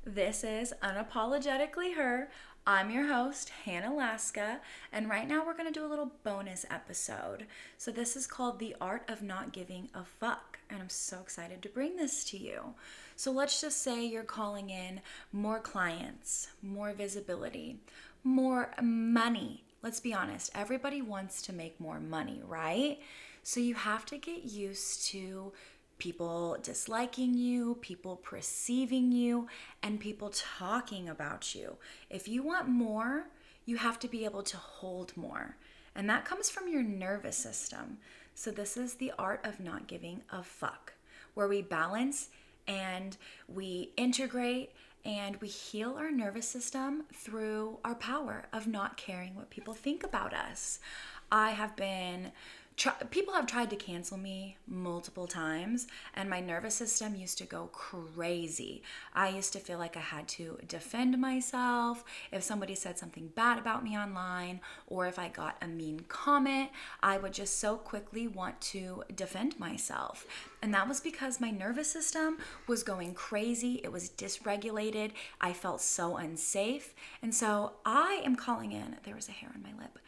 This is Unapologetically Her. I'm your host, Hannah Laska, and right now we're going to do a little bonus episode. So, this is called The Art of Not Giving a Fuck, and I'm so excited to bring this to you. So, let's just say you're calling in more clients, more visibility, more money. Let's be honest, everybody wants to make more money, right? So, you have to get used to people disliking you, people perceiving you, and people talking about you. If you want more, you have to be able to hold more. And that comes from your nervous system. So, this is the art of not giving a fuck, where we balance and we integrate and we heal our nervous system through our power of not caring what people think about us. I have been People have tried to cancel me multiple times, and my nervous system used to go crazy. I used to feel like I had to defend myself. If somebody said something bad about me online, or if I got a mean comment, I would just so quickly want to defend myself. And that was because my nervous system was going crazy. It was dysregulated. I felt so unsafe. And so I am calling in, there was a hair on my lip.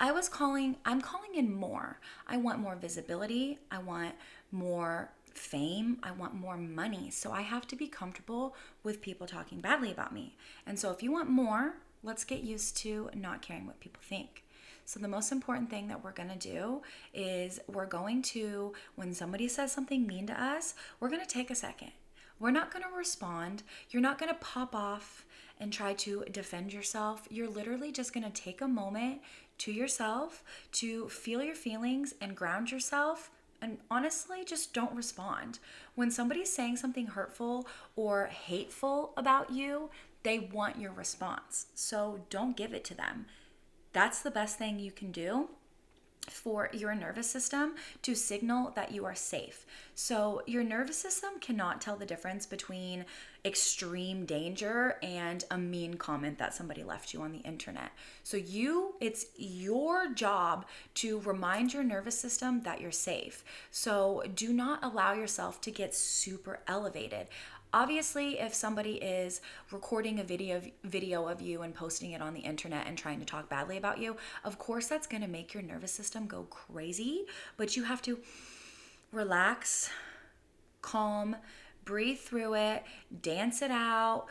I'm calling in more. I want more visibility. I want more fame. I want more money. So I have to be comfortable with people talking badly about me. And so if you want more, let's get used to not caring what people think. So the most important thing that we're going to do is when somebody says something mean to us, we're going to take a second. We're not going to respond. You're not going to pop off and try to defend yourself. You're literally just going to take a moment to yourself to feel your feelings and ground yourself. And honestly, just don't respond. When somebody's saying something hurtful or hateful about you, they want your response. So don't give it to them. That's the best thing you can do for your nervous system to signal that you are safe. So your nervous system cannot tell the difference between extreme danger and a mean comment that somebody left you on the internet. So it's your job to remind your nervous system that you're safe. So do not allow yourself to get super elevated. Obviously, if somebody is recording a video of you and posting it on the internet and trying to talk badly about you, of course that's going to make your nervous system go crazy, but you have to relax, calm, breathe through it, dance it out.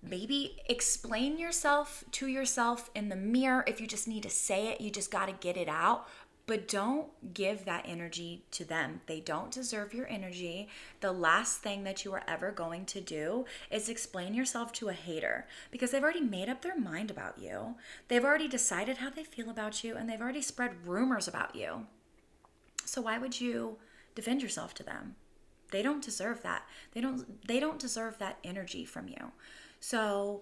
Maybe explain yourself to yourself in the mirror. If you just need to say it, you just got to get it out. But don't give that energy to them. They don't deserve your energy. The last thing that you are ever going to do is explain yourself to a hater, because they've already made up their mind about you. They've already decided how they feel about you, and they've already spread rumors about you. So why would you defend yourself to them? They don't deserve that. They don't deserve that energy from you. So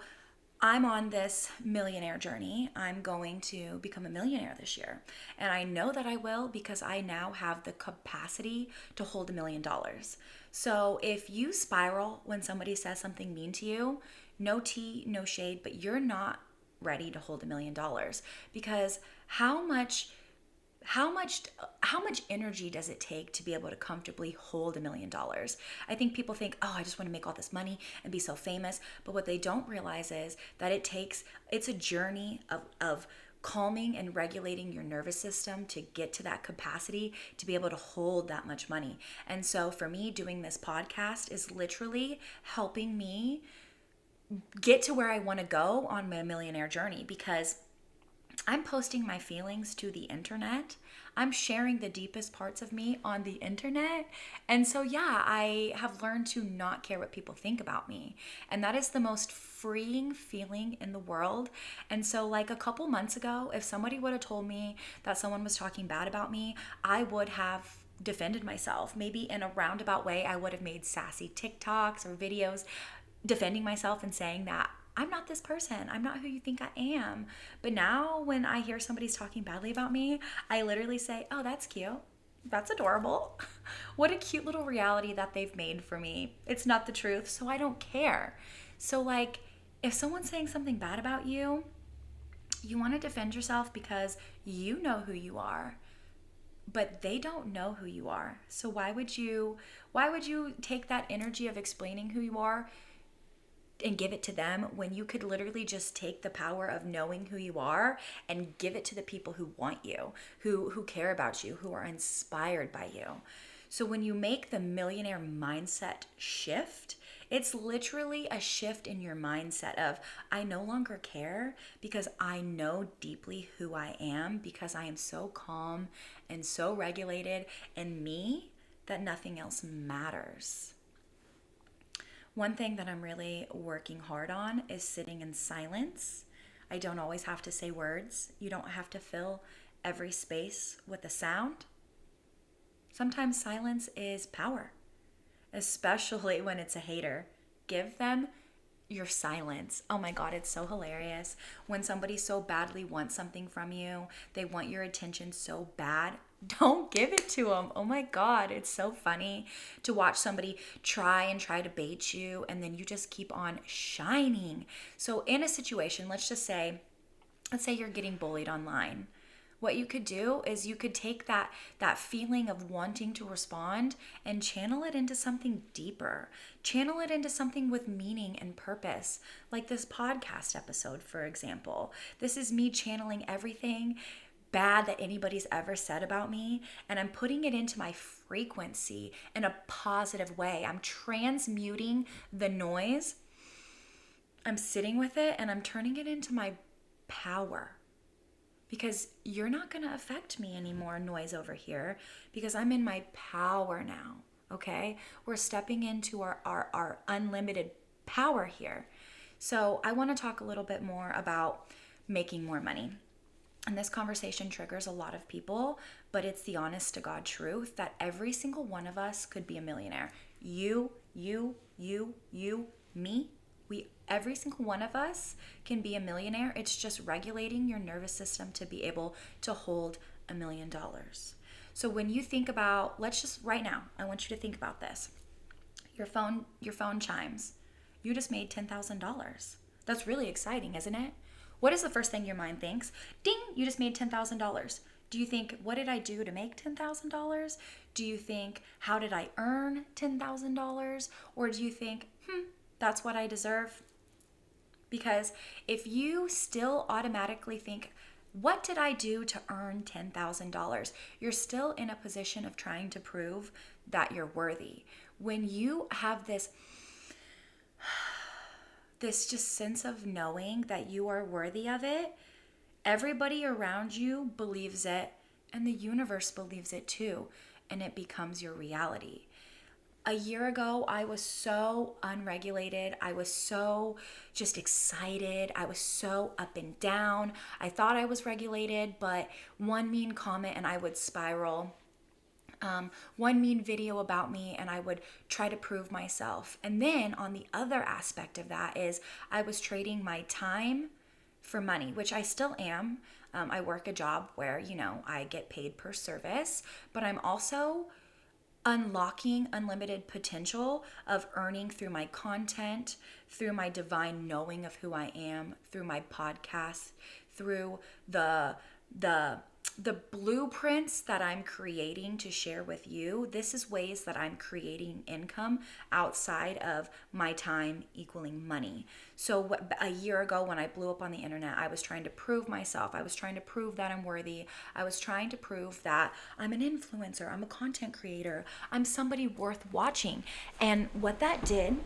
I'm on this millionaire journey. I'm going to become a millionaire this year. And I know that I will, because I now have the capacity to hold $1,000,000. So if you spiral when somebody says something mean to you, no tea, no shade, but you're not ready to hold $1,000,000, because how much energy does it take to be able to comfortably hold $1,000,000? I think people think, oh, I just want to make all this money and be so famous. But what they don't realize is that it's a journey of calming and regulating your nervous system to get to that capacity to be able to hold that much money. And so for me, doing this podcast is literally helping me get to where I want to go on my millionaire journey, because I'm posting my feelings to the internet. I'm sharing the deepest parts of me on the internet. And so, yeah, I have learned to not care what people think about me. And that is the most freeing feeling in the world. And so, like a couple months ago, if somebody would have told me that someone was talking bad about me, I would have defended myself. Maybe in a roundabout way, I would have made sassy TikToks or videos defending myself and saying that I'm not this person. I'm not who you think I am. But now when I hear somebody's talking badly about me, I literally say, oh, that's cute. That's adorable. What a cute little reality that they've made for me. It's not the truth, so I don't care. So, like, if someone's saying something bad about you, you want to defend yourself because you know who you are, but they don't know who you are. So why would you take that energy of explaining who you are and give it to them when you could literally just take the power of knowing who you are and give it to the people who want you, who care about you, who are inspired by you. So when you make the millionaire mindset shift, it's literally a shift in your mindset of, I no longer care because I know deeply who I am, because I am so calm and so regulated in me that nothing else matters. One thing that I'm really working hard on is sitting in silence. I don't always have to say words. You don't have to fill every space with a sound. Sometimes silence is power, especially when it's a hater. Give them your silence. Oh my God, it's so hilarious. When somebody so badly wants something from you, they want your attention so bad, don't give it to them. Oh my God, it's so funny to watch somebody try to bait you, and then you just keep on shining. So in a situation, let's say you're getting bullied online. What you could do is you could take that feeling of wanting to respond and channel it into something deeper. Channel it into something with meaning and purpose, like this podcast episode, for example. This is me channeling everything bad that anybody's ever said about me, and I'm putting it into my frequency in a positive way. I'm transmuting the noise. I'm sitting with it and I'm turning it into my power. Because you're not going to affect me anymore, noise over here, because I'm in my power now, okay? We're stepping into our unlimited power here. So I want to talk a little bit more about making more money. And this conversation triggers a lot of people, but it's the honest to God truth that every single one of us could be a millionaire. You, me. Every single one of us can be a millionaire. It's just regulating your nervous system to be able to hold $1 million. So when you think about, right now, I want you to think about this. Your phone chimes. You just made $10,000. That's really exciting, isn't it? What is the first thing your mind thinks? Ding, you just made $10,000. Do you think, what did I do to make $10,000? Do you think, how did I earn $10,000? Or do you think, that's what I deserve? Because if you still automatically think, what did I do to earn $10,000? You're still in a position of trying to prove that you're worthy. When you have this just sense of knowing that you are worthy of it, everybody around you believes it, and the universe believes it too, and it becomes your reality. A year ago, I was so unregulated. I was so just excited. I was so up and down. I thought I was regulated, but one mean comment and I would spiral. One mean video about me and I would try to prove myself. And then on the other aspect of that is I was trading my time for money, which I still am. I work a job where, I get paid per service, but I'm also unlocking unlimited potential of earning through my content, through my divine knowing of who I am, through my podcast, through the blueprints that I'm creating to share with you. This is ways that I'm creating income outside of my time equaling money. So a year ago when I blew up on the internet, I was trying to prove myself. I was trying to prove that I'm worthy. I was trying to prove that I'm an influencer. I'm a content creator. I'm somebody worth watching. And what that did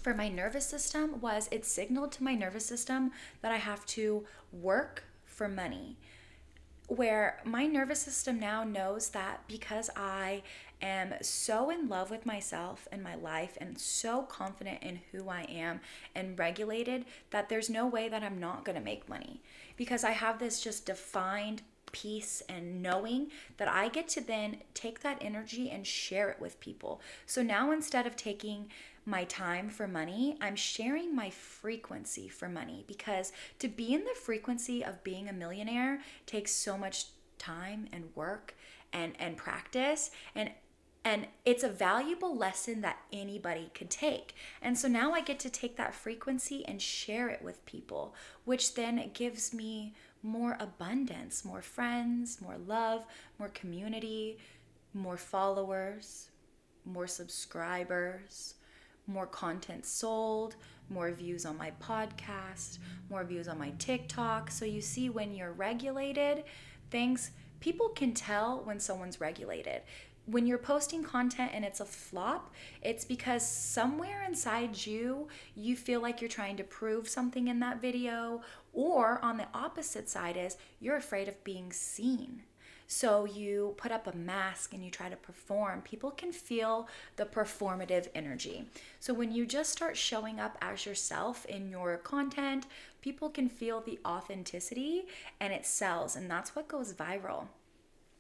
for my nervous system was it signaled to my nervous system that I have to work for money. Where my nervous system now knows that because I am so in love with myself and my life and so confident in who I am and regulated, that there's no way that I'm not going to make money, because I have this just defined peace and knowing that I get to then take that energy and share it with people. So now instead of taking my time for money, I'm sharing my frequency for money, because to be in the frequency of being a millionaire takes so much time and work and practice, and it's a valuable lesson that anybody could take. And so now I get to take that frequency and share it with people, which then gives me more abundance, more friends, more love, more community, more followers, more subscribers, more content sold, more views on my podcast, more views on my TikTok. So you see, when you're regulated, people can tell when someone's regulated. When you're posting content and it's a flop, it's because somewhere inside you, you feel like you're trying to prove something in that video, or on the opposite side is you're afraid of being seen. So you put up a mask and you try to perform. People can feel the performative energy. So when you just start showing up as yourself in your content, people can feel the authenticity and it sells, and that's what goes viral.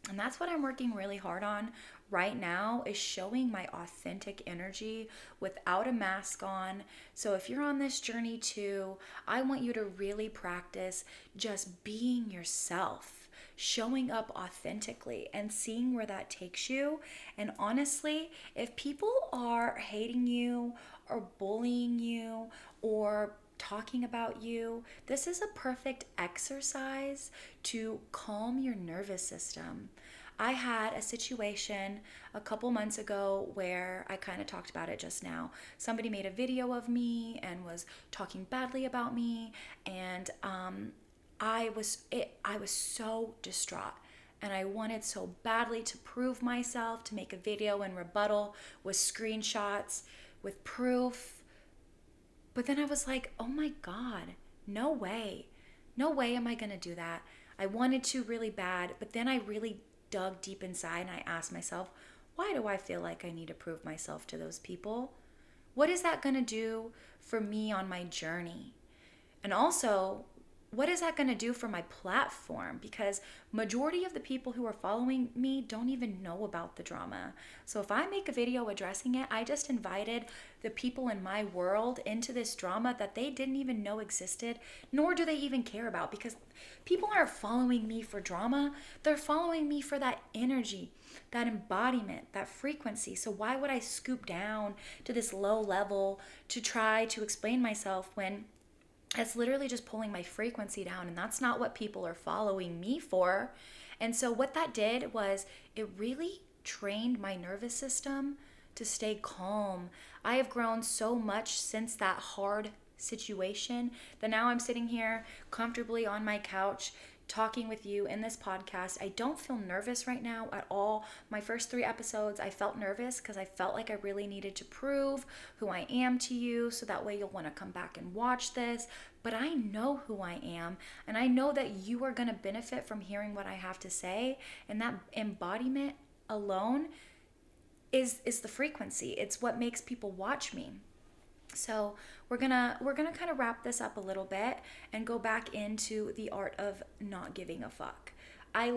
And that's what I'm working really hard on right now, is showing my authentic energy without a mask on. So if you're on this journey too, I want you to really practice just being yourself, showing up authentically and seeing where that takes you. And honestly, if people are hating you or bullying you or talking about you, this is a perfect exercise to calm your nervous system. I had a situation a couple months ago where I kind of talked about it just now. Somebody made a video of me and was talking badly about me, and I was so distraught. And I wanted so badly to prove myself, to make a video in rebuttal with screenshots, with proof. But then I was like, oh my God, no way. No way am I going to do that. I wanted to really bad, but then I really dug deep inside and I asked myself, why do I feel like I need to prove myself to those people? What is that going to do for me on my journey? And also, what is that going to do for my platform? Because majority of the people who are following me don't even know about the drama. So if I make a video addressing it, I just invited the people in my world into this drama that they didn't even know existed, nor do they even care about, because people aren't following me for drama. They're following me for that energy, that embodiment, that frequency. So why would I scoop down to this low level to try to explain myself when it's literally just pulling my frequency down, and that's not what people are following me for? And so what that did was it really trained my nervous system to stay calm. I have grown so much since that hard situation that now I'm sitting here comfortably on my couch talking with you in this podcast. I don't feel nervous right now at all. My first 3 episodes, I felt nervous because I felt like I really needed to prove who I am to you, so that way you'll want to come back and watch this. But I know who I am, and I know that you are going to benefit from hearing what I have to say, and that embodiment alone is the frequency. It's what makes people watch me. So we're gonna kind of wrap this up a little bit and go back into the art of not giving a fuck. I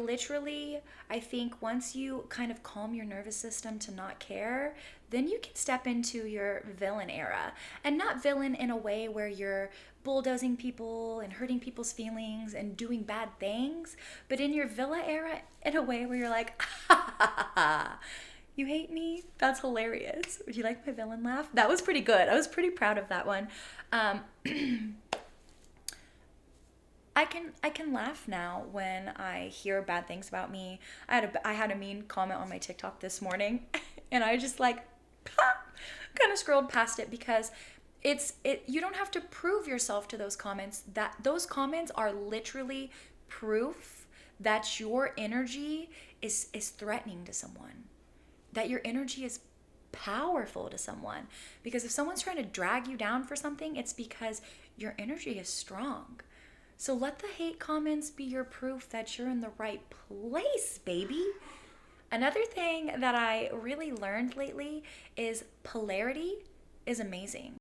think once you kind of calm your nervous system to not care, then you can step into your villain era. And not villain in a way where you're bulldozing people and hurting people's feelings and doing bad things, but in your villa era in a way where you're like, ha ha ha ha. You hate me? That's hilarious. Would you like my villain laugh? That was pretty good. I was pretty proud of that one. I can laugh now when I hear bad things about me. I had a mean comment on my TikTok this morning, and I just kind of scrolled past it, because you don't have to prove yourself to those comments. That those comments are literally proof that your energy is threatening to someone, that your energy is powerful to someone. Because if someone's trying to drag you down for something, it's because your energy is strong. So let the hate comments be your proof that you're in the right place, baby. Another thing that I really learned lately is polarity is amazing.